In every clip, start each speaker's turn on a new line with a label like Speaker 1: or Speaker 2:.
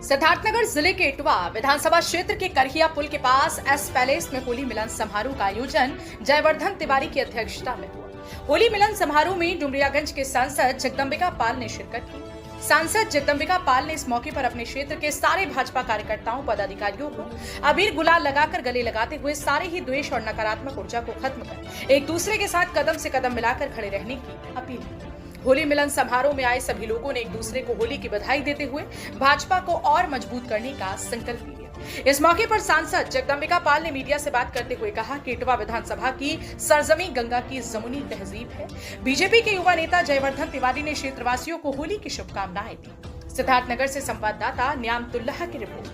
Speaker 1: सिद्धार्थनगर जिले के इटवा विधानसभा क्षेत्र के करहिया पुल के पास एस पैलेस में होली मिलन समारोह का आयोजन जयवर्धन तिवारी की अध्यक्षता में हुआ। होली मिलन समारोह में डुमरियागंज के सांसद जगदम्बिका पाल ने शिरकत की। सांसद जगदम्बिका पाल ने इस मौके पर अपने क्षेत्र के सारे भाजपा कार्यकर्ताओं पदाधिकारियों को अबीर गुलाल लगाकर गले लगाते हुए सारे ही द्वेष और नकारात्मक ऊर्जा को खत्म कर एक दूसरे के साथ कदम से कदम मिलाकर खड़े रहने की अपील की। होली मिलन समारोह में आए सभी लोगों ने एक दूसरे को होली की बधाई देते हुए भाजपा को और मजबूत करने का संकल्प लिया। इस मौके पर सांसद जगदम्बिका पाल ने मीडिया से बात करते हुए कहा कि इटवा विधानसभा की सरजमी गंगा की जमुनी तहजीब है। बीजेपी के युवा नेता जयवर्धन तिवारी ने क्षेत्रवासियों को होली की शुभकामनाएं दी। सिद्धार्थनगर से संवाददाता न्यामतुल्लाह की रिपोर्ट।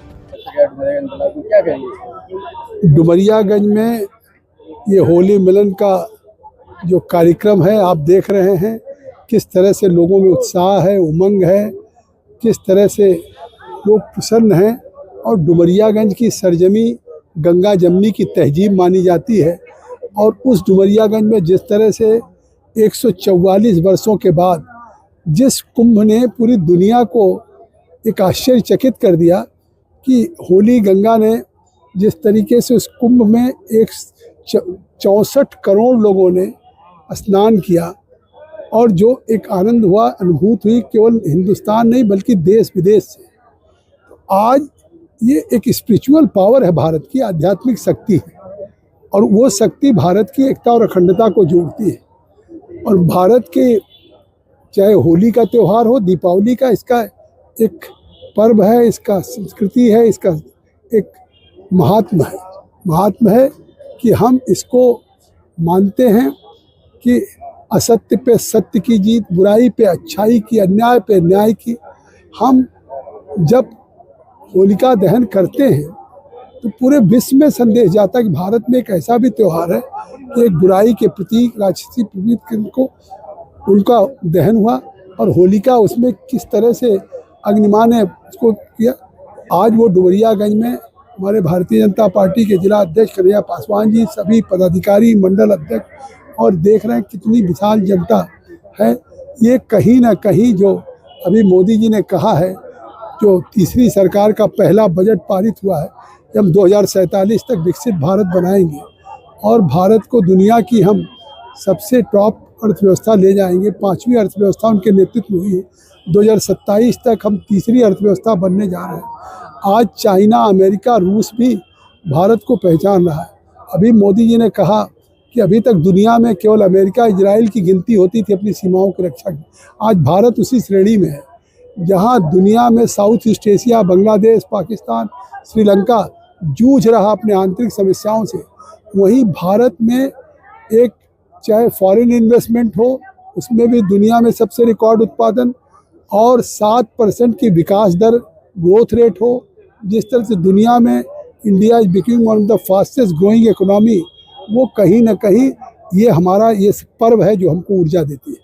Speaker 2: डुमरियागंज में ये होली मिलन का जो कार्यक्रम है, आप देख रहे हैं किस तरह से लोगों में उत्साह है, उमंग है, किस तरह से लोग प्रसन्न हैं। और डुमरियागंज की सरजमी गंगा जमनी की तहजीब मानी जाती है और उस डुमरियागंज में जिस तरह से 144 वर्षों के बाद जिस कुंभ ने पूरी दुनिया को एक आश्चर्यचकित कर दिया कि होली गंगा ने जिस तरीके से उस कुंभ में 64 करोड़ लोगों ने स्नान किया और जो एक आनंद हुआ, अनुभूत हुई केवल हिंदुस्तान नहीं बल्कि देश विदेश से। तो आज ये एक स्पिरिचुअल पावर है, भारत की आध्यात्मिक शक्ति है और वो शक्ति भारत की एकता और अखंडता को जोड़ती है। और भारत के चाहे होली का त्यौहार हो, दीपावली का, इसका एक पर्व है, इसका संस्कृति है, इसका एक महात्मा है कि हम इसको मानते हैं कि असत्य पे सत्य की जीत, बुराई पे अच्छाई की, अन्याय पे न्याय की। हम जब होलिका दहन करते हैं तो पूरे विश्व में संदेश जाता है कि भारत में एक ऐसा भी त्यौहार है कि एक बुराई के प्रतीक, राक्षसी प्रवृत्ति को उनका दहन हुआ और होलिका उसमें किस तरह से अग्निमा ने उसको किया। आज वो डुमरियागंज में हमारे भारतीय जनता पार्टी के जिला अध्यक्ष कन्हैया पासवान जी, सभी पदाधिकारी, मंडल अध्यक्ष और देख रहे हैं कितनी विशाल जनता है। ये कहीं ना कहीं जो अभी मोदी जी ने कहा है, जो तीसरी सरकार का पहला बजट पारित हुआ है, कि हम 2047 तक विकसित भारत बनाएंगे और भारत को दुनिया की हम सबसे टॉप अर्थव्यवस्था ले जाएंगे। 5वीं अर्थव्यवस्था उनके नेतृत्व में हुई है। 2027 तक हम तीसरी अर्थव्यवस्था बनने जा रहे हैं। आज चाइना, अमेरिका, रूस भी भारत को पहचान रहा है। अभी मोदी जी ने कहा कि अभी तक दुनिया में केवल अमेरिका, इजराइल की गिनती होती थी अपनी सीमाओं की रक्षा की। आज भारत उसी श्रेणी में है जहां दुनिया में south east Asia, Bangladesh, Pakistan, Sri Lanka जूझ रहा अपने आंतरिक समस्याओं से, वहीं भारत में एक चाहे फॉरेन इन्वेस्टमेंट हो, उसमें भी दुनिया में सबसे रिकॉर्ड उत्पादन और 7% की विकास दर, ग्रोथ रेट हो। जिस तरह से दुनिया में India is becoming one of the fastest growing economy, वो कहीं ना कहीं ये हमारा ये पर्व है जो हमको ऊर्जा देती है।